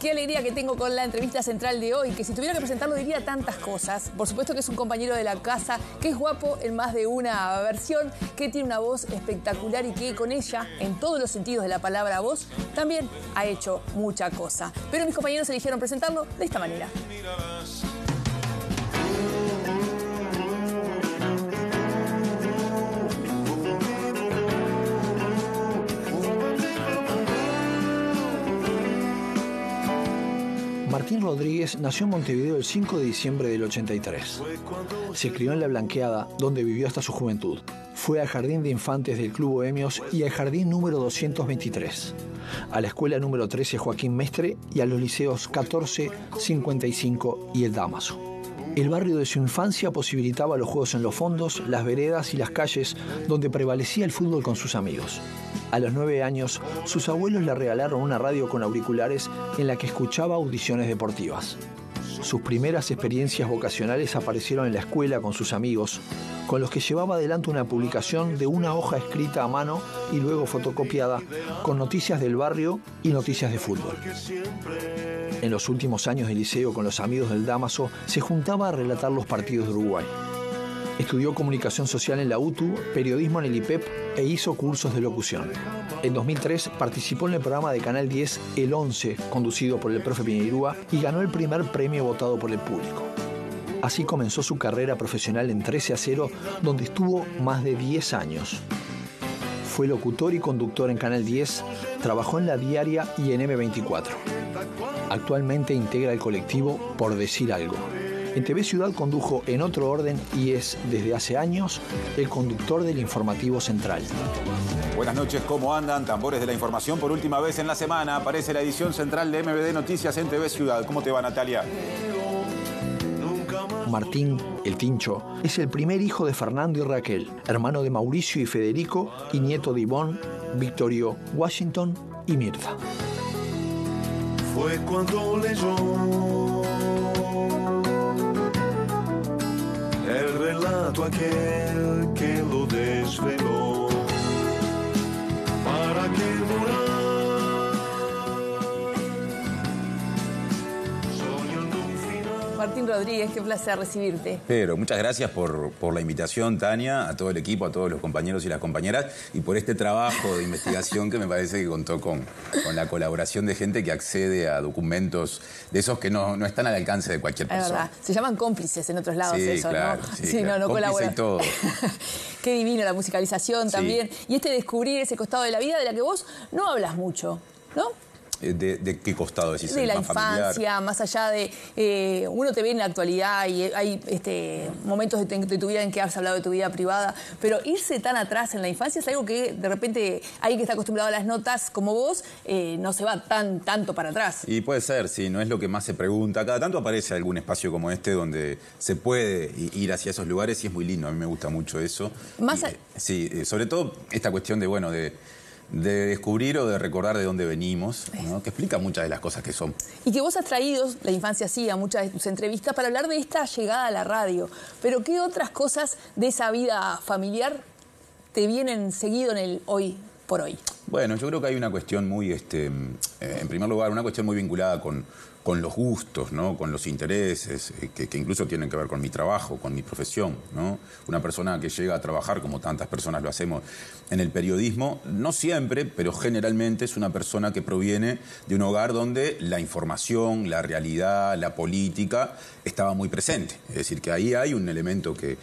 qué alegría que tengo con la entrevista central de hoy, que si tuviera que presentarlo diría tantas cosas. Por supuesto que es un compañero de la casa, que es guapo en más de una versión, que tiene una voz espectacular y que con ella, en todos los sentidos de la palabra voz, también ha hecho mucha cosa. Pero mis compañeros eligieron presentarlo de esta manera. Martín Rodríguez nació en Montevideo el 5 de diciembre del 83. Se crió en La Blanqueada, donde vivió hasta su juventud. Fue al Jardín de Infantes del Club Bohemios y al Jardín número 223, a la Escuela número 13 Joaquín Mestre y a los liceos 14, 55 y El Dámaso. El barrio de su infancia posibilitaba los juegos en los fondos, las veredas y las calles, donde prevalecía el fútbol con sus amigos. A los 9 años, sus abuelos le regalaron una radio con auriculares en la que escuchaba audiciones deportivas. Sus primeras experiencias vocacionales aparecieron en la escuela con sus amigos, con los que llevaba adelante una publicación de una hoja escrita a mano y luego fotocopiada, con noticias del barrio y noticias de fútbol. En los últimos años del liceo con los amigos del Dámaso, se juntaba a relatar los partidos de Uruguay. Estudió comunicación social en la UTU, periodismo en el IPEP e hizo cursos de locución. En 2003 participó en el programa de Canal 10 El 11, conducido por el profe Piñeirúa, y ganó el primer premio votado por el público. Así comenzó su carrera profesional en 13 a 0, donde estuvo más de 10 años. Fue locutor y conductor en Canal 10, trabajó en La Diaria y en M24. Actualmente integra el colectivo Por Decir Algo. En TV Ciudad condujo En Otro Orden y es, desde hace años, el conductor del informativo central. Buenas noches, ¿cómo andan? Tambores de la información. Por última vez en la semana aparece la edición central de MBD Noticias en TV Ciudad. ¿Cómo te va, Natalia? Martín, el Tincho, es el primer hijo de Fernando y Raquel, hermano de Mauricio y Federico y nieto de Ivonne, Victorio, Washington y Mirta. Fue cuando leyó el relato aquel que lo desveló. ¿Para qué llorar? Soñando un final. Martín Rodríguez, qué placer recibirte. Pero muchas gracias por la invitación, Tania, a todo el equipo, a todos los compañeros y las compañeras, y por este trabajo de investigación que me parece que contó con la colaboración de gente que accede a documentos de esos que no están al alcance de cualquier persona. Es verdad, se llaman cómplices en otros lados, Sí, eso, claro, ¿no? sí, claro. No Cómplice colaboran. y todo. Qué divino la musicalización también. Y este descubrir ese costado de la vida de la que vos no hablas mucho, ¿no? ¿De qué costado decís? De la más infancia, familiar. más allá de... uno te ve en la actualidad y hay momentos de tu vida en que has hablado de tu vida privada, pero irse tan atrás en la infancia es algo que de repente alguien que está acostumbrado a las notas como vos no se va tanto para atrás. Y puede ser, sí, no es lo que más se pregunta. Cada tanto aparece algún espacio como este donde se puede ir hacia esos lugares y es muy lindo, a mí me gusta mucho eso. Sí, sobre todo esta cuestión de descubrir o de recordar de dónde venimos, ¿no? Que explica muchas de las cosas que son. Y que vos has traído, la infancia sí, a muchas de tus entrevistas para hablar de esta llegada a la radio. Pero ¿qué otras cosas de esa vida familiar te vienen seguido en el hoy por hoy? Bueno, yo creo que hay una cuestión muy, en primer lugar, una cuestión muy vinculada con los gustos, ¿no? Con los intereses, que incluso tienen que ver con mi trabajo, con mi profesión, ¿no? Una persona que llega a trabajar, como tantas personas lo hacemos en el periodismo, no siempre, pero generalmente es una persona que proviene de un hogar donde la información, la realidad, la política estaba muy presente. Es decir, que ahí hay un elemento que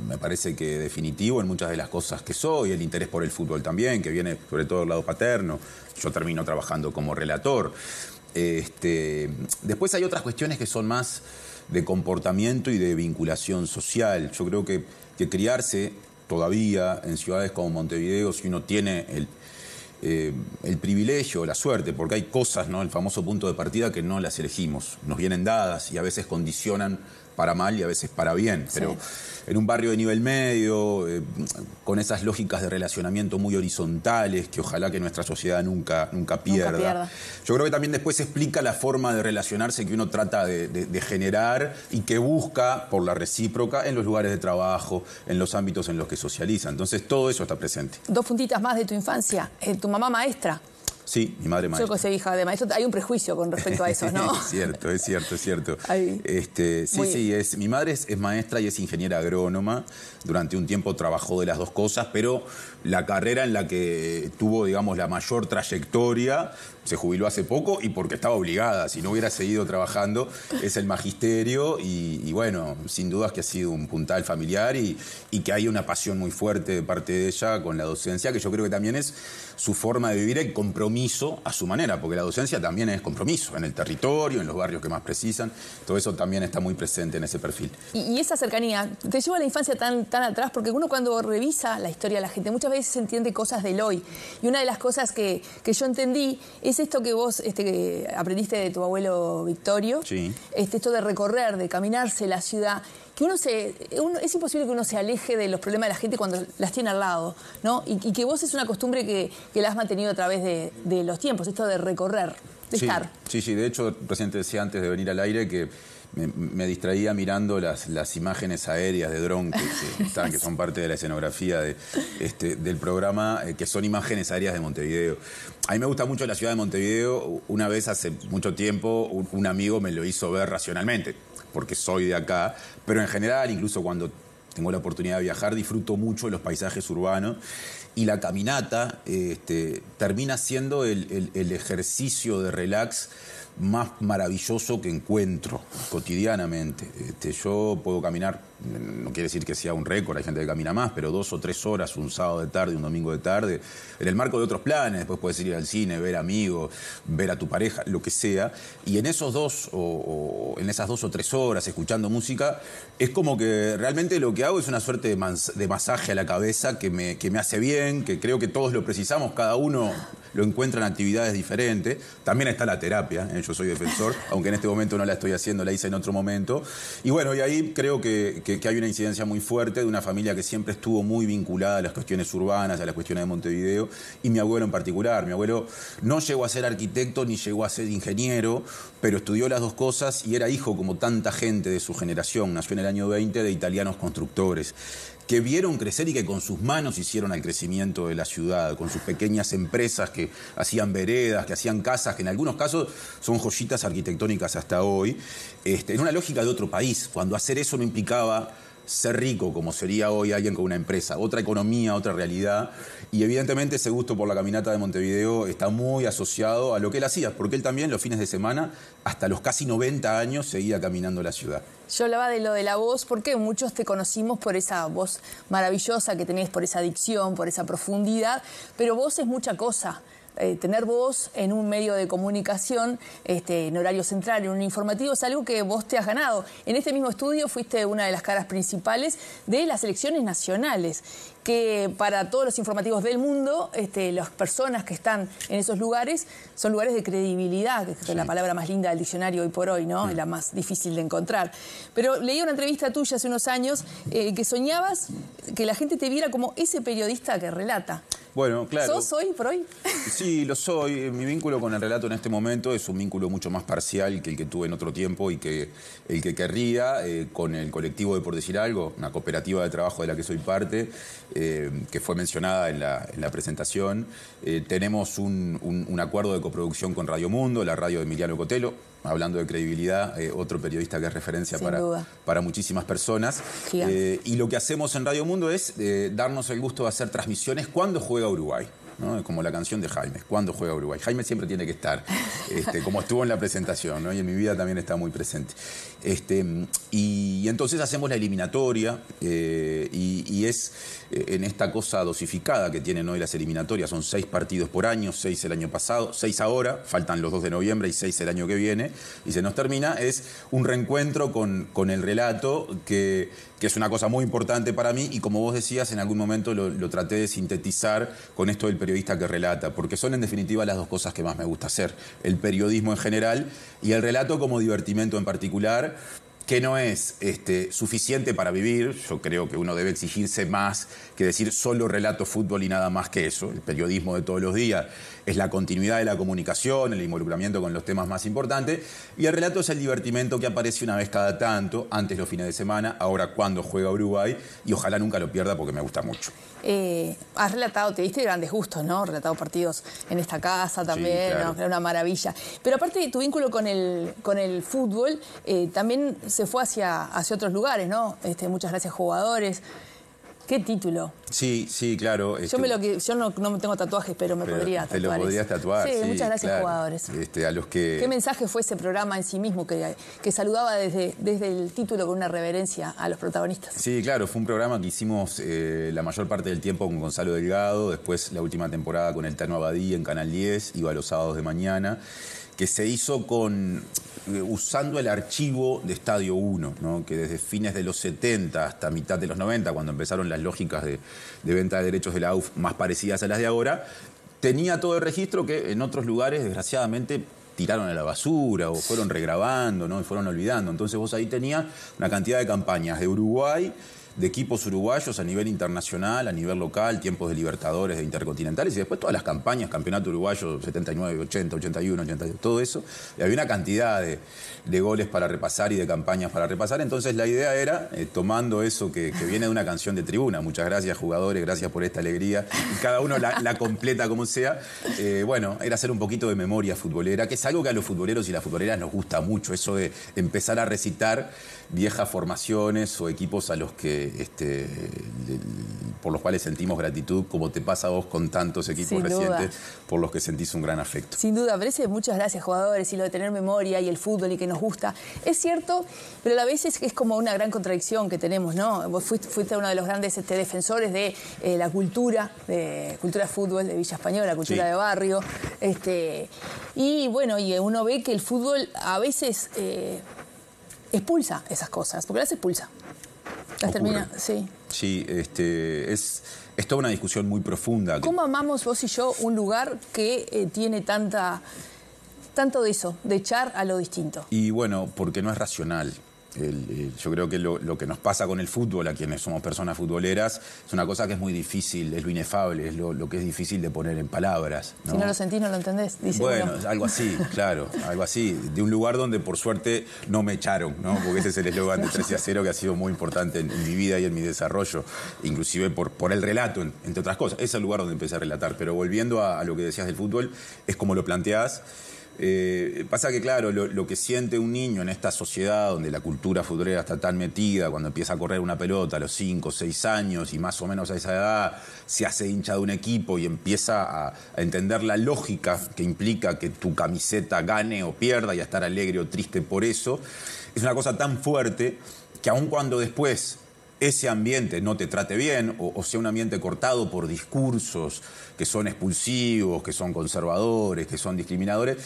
me parece que definitivo en muchas de las cosas que soy, el interés por el fútbol también, que viene sobre todo del lado paterno. Yo termino trabajando como relator. Después hay otras cuestiones que son más de comportamiento y de vinculación social. Yo creo que criarse todavía en ciudades como Montevideo, si uno tiene el privilegio, la suerte, porque hay cosas, ¿no? El famoso punto de partida que no las elegimos, nos vienen dadas y a veces condicionan para mal y a veces para bien, pero sí. En un barrio de nivel medio, con esas lógicas de relacionamiento muy horizontales que ojalá que nuestra sociedad nunca pierda. Yo creo que también después explica la forma de relacionarse que uno trata de generar y que busca por la recíproca en los lugares de trabajo, en los ámbitos en los que socializa. Entonces todo eso está presente. 2 puntitas más de tu infancia. Tu mamá maestra. Sí, mi madre maestra. Yo soy hija de maestro. Hay un prejuicio con respecto a eso, ¿no? Es cierto. Ahí. Mi madre es maestra y es ingeniera agrónoma. Durante un tiempo trabajó de las dos cosas, pero la carrera en la que tuvo, digamos, la mayor trayectoria, se jubiló hace poco y porque estaba obligada. Si no hubiera seguido trabajando, es el magisterio y bueno, sin dudas que ha sido un puntal familiar y que hay una pasión muy fuerte de parte de ella con la docencia, que yo creo que también es su forma de vivir el compromiso a su manera, porque la docencia también es compromiso en el territorio, en los barrios que más precisan. Todo eso también está muy presente en ese perfil. Y esa cercanía te lleva a la infancia tan atrás, porque uno cuando revisa la historia de la gente muchas veces entiende cosas del hoy. Y una de las cosas que yo entendí es esto que vos que aprendiste de tu abuelo Victorio, sí. Esto de recorrer, de caminarse la ciudad, que es imposible que uno se aleje de los problemas de la gente cuando las tiene al lado, ¿no? Y que vos es una costumbre que la has mantenido a través de los tiempos, esto de recorrer, de estar. Sí, de hecho, recién te decía antes de venir al aire que me distraía mirando las imágenes aéreas de dron que son parte de la escenografía del programa, que son imágenes aéreas de Montevideo. A mí me gusta mucho la ciudad de Montevideo. Una vez hace mucho tiempo un amigo me lo hizo ver racionalmente, porque soy de acá, pero en general, incluso cuando tengo la oportunidad de viajar, disfruto mucho de los paisajes urbanos y la caminata termina siendo el ejercicio de relax más maravilloso que encuentro cotidianamente. Yo puedo caminar, no quiere decir que sea un récord, hay gente que camina más, pero 2 o 3 horas un sábado de tarde, un domingo de tarde, en el marco de otros planes. Después puedes ir al cine, ver amigos, ver a tu pareja, lo que sea, y en esos en esas 2 o 3 horas escuchando música, es como que realmente lo que hago es una suerte de masaje a la cabeza que me hace bien, que creo que todos lo precisamos, cada uno lo encuentra en actividades diferentes. También está la terapia, yo soy defensor, aunque en este momento no la estoy haciendo, la hice en otro momento. Y bueno, y ahí creo que hay una incidencia muy fuerte de una familia que siempre estuvo muy vinculada a las cuestiones urbanas, a las cuestiones de Montevideo, y mi abuelo en particular. Mi abuelo no llegó a ser arquitecto ni llegó a ser ingeniero, pero estudió las dos cosas y era hijo, como tanta gente de su generación, nació en el año 20, de italianos constructores, que vieron crecer y que con sus manos hicieron el crecimiento de la ciudad, con sus pequeñas empresas que hacían veredas, que hacían casas, que en algunos casos son joyitas arquitectónicas hasta hoy, en una lógica de otro país, cuando hacer eso no implicaba ser rico, como sería hoy alguien con una empresa, otra economía, otra realidad. Y evidentemente ese gusto por la caminata de Montevideo está muy asociado a lo que él hacía, porque él también los fines de semana, hasta los casi 90 años, seguía caminando la ciudad. Yo hablaba de lo de la voz, porque muchos te conocimos por esa voz maravillosa que tenés, por esa dicción, por esa profundidad, pero voz es mucha cosa. Tener voz en un medio de comunicación, en horario central, en un informativo, es algo que vos te has ganado. En este mismo estudio fuiste una de las caras principales de las elecciones nacionales, que para todos los informativos del mundo, las personas que están en esos lugares son lugares de credibilidad, que es la palabra más linda del diccionario hoy por hoy, ¿no? La más difícil de encontrar. Pero leí una entrevista tuya hace unos años que soñabas que la gente te viera como ese periodista que relata. Bueno, claro. ¿Sos hoy por hoy? Sí, lo soy. Mi vínculo con el relato en este momento es un vínculo mucho más parcial que el que tuve en otro tiempo y que el que querría con el colectivo de Por Decir Algo, una cooperativa de trabajo de la que soy parte, que fue mencionada en la presentación. Tenemos un acuerdo de coproducción con Radio Mundo, la radio de Emiliano Cotelo, hablando de credibilidad, otro periodista que es referencia para muchísimas personas. Y lo que hacemos en Radio Mundo es darnos el gusto de hacer transmisiones cuando juega Uruguay, ¿no? Es como la canción de Jaime, ¿cuándo juega Uruguay? Jaime siempre tiene que estar, como estuvo en la presentación, ¿no? Y en mi vida también está muy presente. Y entonces hacemos la eliminatoria y es en esta cosa dosificada que tienen hoy las eliminatorias. Son 6 partidos por año, 6 el año pasado, 6 ahora, faltan los 2 de noviembre y 6 el año que viene, y se nos termina. Es un reencuentro con el relato que es una cosa muy importante para mí, y como vos decías, en algún momento lo traté de sintetizar con esto del periodista que relata, porque son en definitiva las dos cosas que más me gusta hacer: el periodismo en general y el relato como divertimento en particular. que no es suficiente para vivir. Yo creo que uno debe exigirse más que decir solo relato fútbol y nada más que eso. El periodismo de todos los días es la continuidad de la comunicación, el involucramiento con los temas más importantes, y el relato es el divertimento que aparece una vez cada tanto, antes los fines de semana, ahora cuando juega Uruguay, y ojalá nunca lo pierda porque me gusta mucho. Has relatado, te diste grandes gustos, ¿no? Relatado partidos en esta casa también, sí, claro. ¿no? Era una maravilla. Pero aparte de tu vínculo con el fútbol, también se fue hacia otros lugares, ¿no? Muchas gracias, jugadores. ¿Qué título? Sí, sí, claro. Yo no tengo tatuajes, pero me podría tatuar. Te lo podrías tatuar, sí. Muchas gracias, claro. jugadores. A los que... ¿Qué mensaje fue ese programa en sí mismo que saludaba desde el título con una reverencia a los protagonistas? Sí, claro, fue un programa que hicimos la mayor parte del tiempo con Gonzalo Delgado, después la última temporada con el Tano Abadí en Canal 10, iba los sábados de mañana, que se hizo usando el archivo de Estadio 1, ¿no? Que desde fines de los 70 hasta mitad de los 90, cuando empezaron las lógicas de venta de derechos de la AUF más parecidas a las de ahora, tenía todo el registro que en otros lugares, desgraciadamente, tiraron a la basura o fueron regrabando, ¿no? Y fueron olvidando. Entonces vos ahí tenías una cantidad de campañas de Uruguay, de equipos uruguayos a nivel internacional, a nivel local, tiempos de Libertadores, de Intercontinentales, y después todas las campañas, Campeonato Uruguayo 79, 80, 81, 82, todo eso. Y había una cantidad de goles para repasar y de campañas para repasar. Entonces la idea era, tomando eso que viene de una canción de tribuna, muchas gracias jugadores, gracias por esta alegría, y cada uno la completa como sea, bueno, era hacer un poquito de memoria futbolera, que es algo que a los futboleros y las futboleras nos gusta mucho, eso de empezar a recitar viejas formaciones o equipos a los que por los cuales sentimos gratitud, como te pasa a vos con tantos equipos recientes por los que sentís un gran afecto. Sin duda, parece muchas gracias, jugadores, y lo de tener memoria y el fútbol y que nos gusta. Es cierto, pero a la vez es como una gran contradicción que tenemos, ¿no? Vos fuiste uno de los grandes defensores de la cultura fútbol de Villa Española, cultura de barrio. Y bueno, y uno ve que el fútbol a veces expulsa esas cosas, porque las expulsa. Las termina, sí. Sí, es toda una discusión muy profunda. ¿Cómo amamos vos y yo un lugar que tiene tanto de eso, de echar a lo distinto? Y bueno, porque no es racional. Yo creo que lo que nos pasa con el fútbol, a quienes somos personas futboleras, es una cosa que es muy difícil, es lo inefable, es lo que es difícil de poner en palabras, ¿no? Si no lo sentís, no lo entendés, dice bueno, uno. Algo así, claro, algo así. De un lugar donde, por suerte, no me echaron, ¿no? Porque ese es el eslogan de 13-0 que ha sido muy importante en mi vida y en mi desarrollo, inclusive por el relato, entre otras cosas. Ese es el lugar donde empecé a relatar. Pero volviendo a lo que decías del fútbol, es como lo planteás. Pasa que, claro, lo que siente un niño en esta sociedad donde la cultura futbolera está tan metida, cuando empieza a correr una pelota a los 5 o 6 años y más o menos a esa edad se hace hincha de un equipo y empieza a entender la lógica que implica que tu camiseta gane o pierda y a estar alegre o triste por eso, es una cosa tan fuerte que aun cuando después ese ambiente no te trate bien o sea un ambiente cortado por discursos que son expulsivos, que son conservadores, que son discriminadores,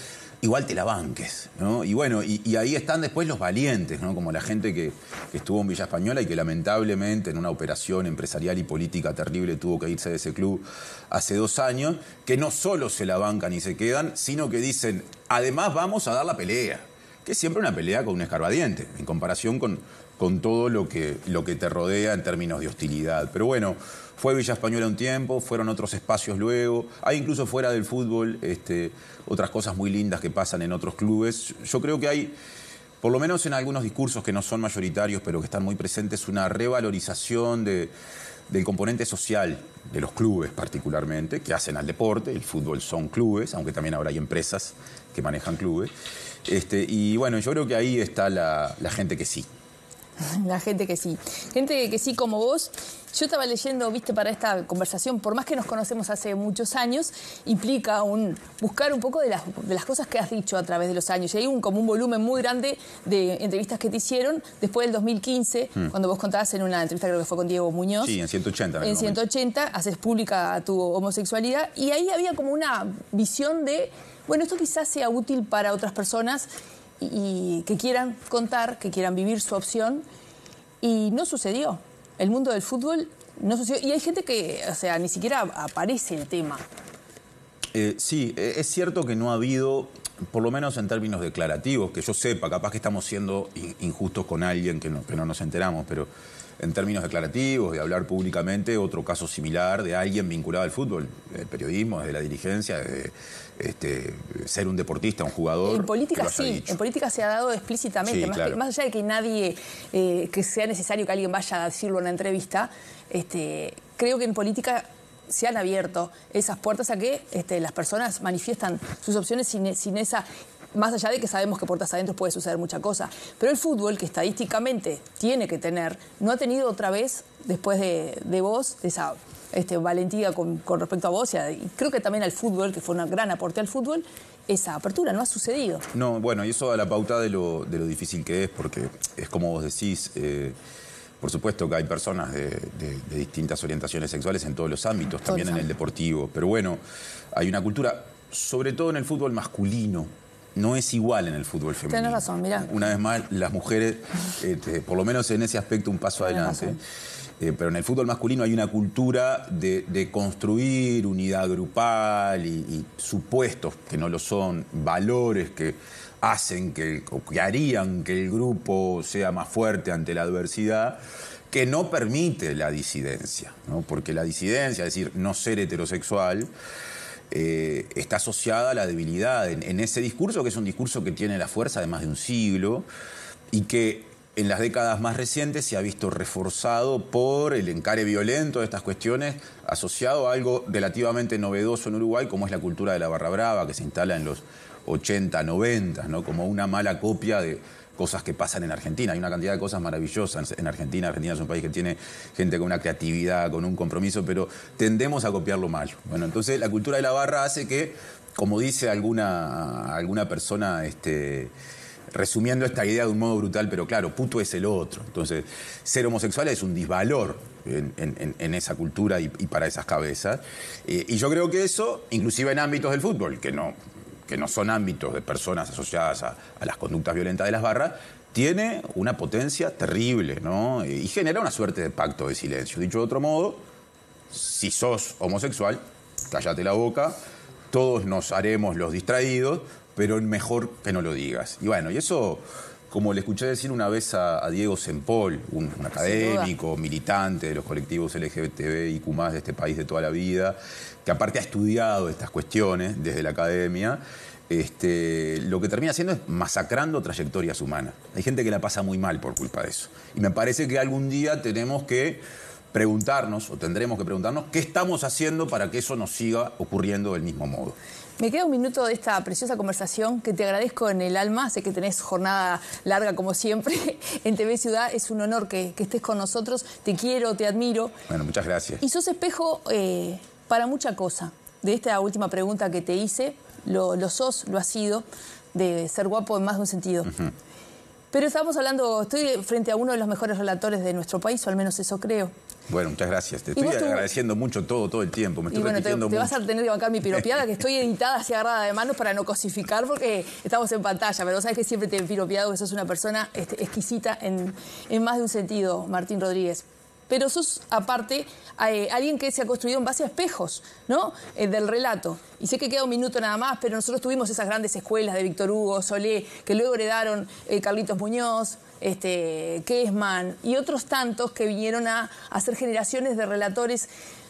igual te la banques, ¿no? Y bueno, y ahí están después los valientes, ¿no? Como la gente que estuvo en Villa Española y que lamentablemente en una operación empresarial y política terrible tuvo que irse de ese club hace 2 años, que no solo se la bancan y se quedan, sino que dicen, además vamos a dar la pelea, que es siempre una pelea con un escarbadiente, en comparación con todo lo que te rodea en términos de hostilidad. Pero bueno, fue Villa Española un tiempo, fueron otros espacios luego, hay incluso fuera del fútbol otras cosas muy lindas que pasan en otros clubes. Yo creo que hay, por lo menos en algunos discursos que no son mayoritarios, pero que están muy presentes, una revalorización del componente social de los clubes particularmente, que hacen al deporte. El fútbol son clubes, aunque también ahora hay empresas que manejan clubes. Y bueno, yo creo que ahí está la gente que sí. La gente que sí. Gente que sí como vos. Yo estaba leyendo, viste, para esta conversación, por más que nos conocemos hace muchos años, implica buscar un poco de las cosas que has dicho a través de los años. Y hay como un volumen muy grande de entrevistas que te hicieron después del 2015, cuando vos contabas en una entrevista, creo que fue con Diego Muñoz. Sí, en 180. En 180, haces pública tu homosexualidad. Y ahí había como una visión de, bueno, esto quizás sea útil para otras personas y que quieran contar, que quieran vivir su opción, y no sucedió. El mundo del fútbol no sucedió. Y hay gente que, o sea, ni siquiera aparece el tema. Sí, es cierto que no ha habido por lo menos en términos declarativos, que yo sepa, capaz que estamos siendo injustos con alguien que no nos enteramos, pero en términos declarativos, de hablar públicamente, otro caso similar de alguien vinculado al fútbol, del periodismo, desde la dirigencia, de ser un deportista, un jugador. En política sí, dicho. en política se ha dado explícitamente, Sí, claro. más allá de que nadie, que sea necesario que alguien vaya a decirlo en una entrevista, creo que en política se han abierto esas puertas a que las personas manifiestan sus opciones sin esa... Más allá de que sabemos que puertas adentro puede suceder mucha cosa. Pero el fútbol, que estadísticamente tiene que tener, no ha tenido otra vez, después de vos, de esa valentía con respecto a vos, y creo que también al fútbol, que fue un gran aporte al fútbol, esa apertura no ha sucedido. No, bueno, y eso da la pauta de lo difícil que es, porque es como vos decís, por supuesto que hay personas de distintas orientaciones sexuales en todos los ámbitos, también en el deportivo. Pero bueno, hay una cultura, sobre todo en el fútbol masculino, no es igual en el fútbol femenino. Tenés razón, mirá. Una vez más, las mujeres, por lo menos en ese aspecto, un paso adelante. Pero en el fútbol masculino hay una cultura de construir unidad grupal y supuestos que no lo son, valores que hacen que harían que el grupo sea más fuerte ante la adversidad, que no permite la disidencia, ¿no? Porque la disidencia, es decir, no ser heterosexual, está asociada a la debilidad en ese discurso, que es un discurso que tiene la fuerza de más de un siglo y que en las décadas más recientes se ha visto reforzado por el encare violento de estas cuestiones, asociado a algo relativamente novedoso en Uruguay, como es la cultura de la barra brava, que se instala en los 80, 90, ¿no? Como una mala copia de cosas que pasan en Argentina. Hay una cantidad de cosas maravillosas en Argentina. Argentina es un país que tiene gente con una creatividad, con un compromiso, pero tendemos a copiarlo mal. Bueno, entonces la cultura de la barra hace que, como dice alguna persona, resumiendo esta idea de un modo brutal, pero claro, puto es el otro. Entonces, ser homosexual es un disvalor en esa cultura y para esas cabezas. Y yo creo que eso, inclusive en ámbitos del fútbol, que no son ámbitos de personas asociadas a las conductas violentas de las barras, tiene una potencia terrible, ¿no? Y genera una suerte de pacto de silencio. Dicho de otro modo, si sos homosexual, cállate la boca, todos nos haremos los distraídos, pero mejor que no lo digas. Y bueno, y eso, como le escuché decir una vez a Diego Sempol, un académico, militante de los colectivos LGBTIQ+, de este país de toda la vida, que aparte ha estudiado estas cuestiones desde la academia, lo que termina haciendo es masacrando trayectorias humanas. Hay gente que la pasa muy mal por culpa de eso. Y me parece que algún día tenemos que preguntarnos, o tendremos que preguntarnos, qué estamos haciendo para que eso nos siga ocurriendo del mismo modo. Me queda un minuto de esta preciosa conversación que te agradezco en el alma. Sé que tenés jornada larga como siempre en TV Ciudad. Es un honor que estés con nosotros. Te quiero, te admiro. Bueno, muchas gracias. Y sos espejo para mucha cosa. De esta última pregunta que te hice, lo sos, lo has sido, de ser guapo en más de un sentido. Pero estoy frente a uno de los mejores relatores de nuestro país, o al menos eso creo. Bueno, muchas gracias. Te estoy agradeciendo mucho todo el tiempo. Me estoy repitiendo te vas a tener que bancar mi piropeada, que estoy editada así agarrada de manos para no cosificar, porque estamos en pantalla. Pero sabes que siempre te he piropeado, que sos una persona exquisita en más de un sentido, Martín Rodríguez. Pero sos, aparte, alguien que se ha construido en base a espejos, ¿no? Del relato. Y sé que queda un minuto nada más, pero nosotros tuvimos esas grandes escuelas de Víctor Hugo, Solé, que luego heredaron Carlitos Muñoz, Kessman y otros tantos que vinieron a hacer generaciones de relatores.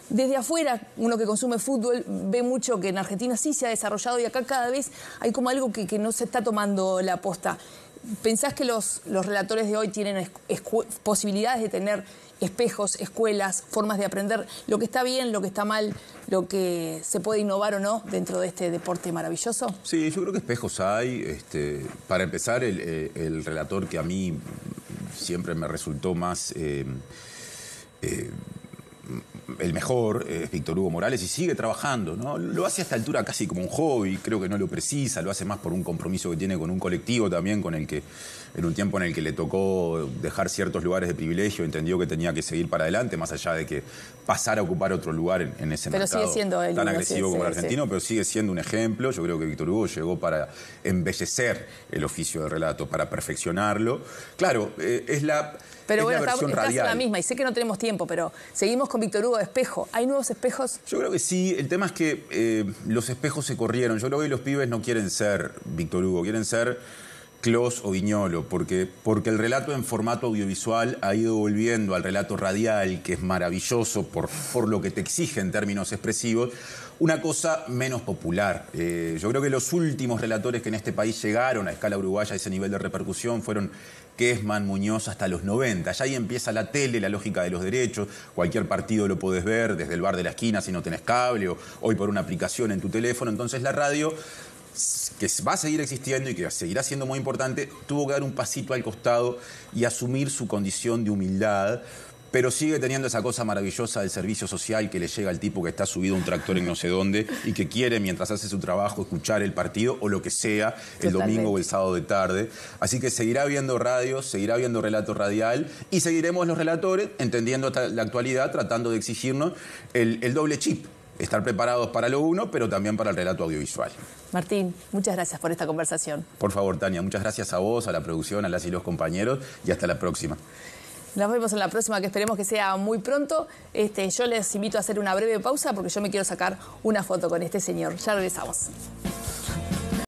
Desde afuera, uno que consume fútbol ve mucho que en Argentina sí se ha desarrollado y acá cada vez hay como algo que no se está tomando la posta. ¿Pensás que los relatores de hoy tienen posibilidades de tener espejos, escuelas, formas de aprender lo que está bien, lo que está mal, lo que se puede innovar o no dentro de este deporte maravilloso? Sí, yo creo que espejos hay. Para empezar, el relator que a mí siempre me resultó más... el mejor es Víctor Hugo Morales y sigue trabajando, ¿no? Lo hace a esta altura casi como un hobby, creo que no lo precisa, lo hace más por un compromiso que tiene con un colectivo también, con el que en un tiempo en el que le tocó dejar ciertos lugares de privilegio, entendió que tenía que seguir para adelante, más allá de que pasar a ocupar otro lugar en ese pero mercado sigue siendo el tan libro, agresivo sí, como el sí, argentino, pero sigue siendo un ejemplo. Yo creo que Víctor Hugo llegó para embellecer el oficio del relato, para perfeccionarlo. Claro, es la... Pero es bueno, la versión estás en radial. la misma y sé que no tenemos tiempo, pero seguimos con Víctor Hugo de Espejo. ¿Hay nuevos espejos? Yo creo que sí. El tema es que los espejos se corrieron. Yo creo que los pibes no quieren ser Víctor Hugo, quieren ser Clos o Viñolo, porque el relato en formato audiovisual ha ido volviendo al relato radial, que es maravilloso por lo que te exige en términos expresivos, una cosa menos popular. Yo creo que los últimos relatores que en este país llegaron a escala uruguaya a ese nivel de repercusión fueron Kessman, Muñoz, hasta los 90. Ya ahí empieza la tele, la lógica de los derechos. Cualquier partido lo podés ver desde el bar de la esquina si no tenés cable, o hoy por una aplicación en tu teléfono. Entonces la radio, que va a seguir existiendo y que seguirá siendo muy importante, tuvo que dar un pasito al costado y asumir su condición de humildad, pero sigue teniendo esa cosa maravillosa del servicio social que le llega al tipo que está subido a un tractor en no sé dónde y que quiere, mientras hace su trabajo, escuchar el partido o lo que sea, el domingo o el sábado de tarde. Así que seguirá habiendo radio, seguirá habiendo relato radial y seguiremos los relatores, entendiendo la actualidad, tratando de exigirnos el doble chip. Estar preparados para lo uno, pero también para el relato audiovisual. Martín, muchas gracias por esta conversación. Por favor, Tania, muchas gracias a vos, a la producción, a las y los compañeros, y hasta la próxima. Nos vemos en la próxima, que esperemos que sea muy pronto. Yo les invito a hacer una breve pausa porque yo me quiero sacar una foto con este señor. Ya regresamos.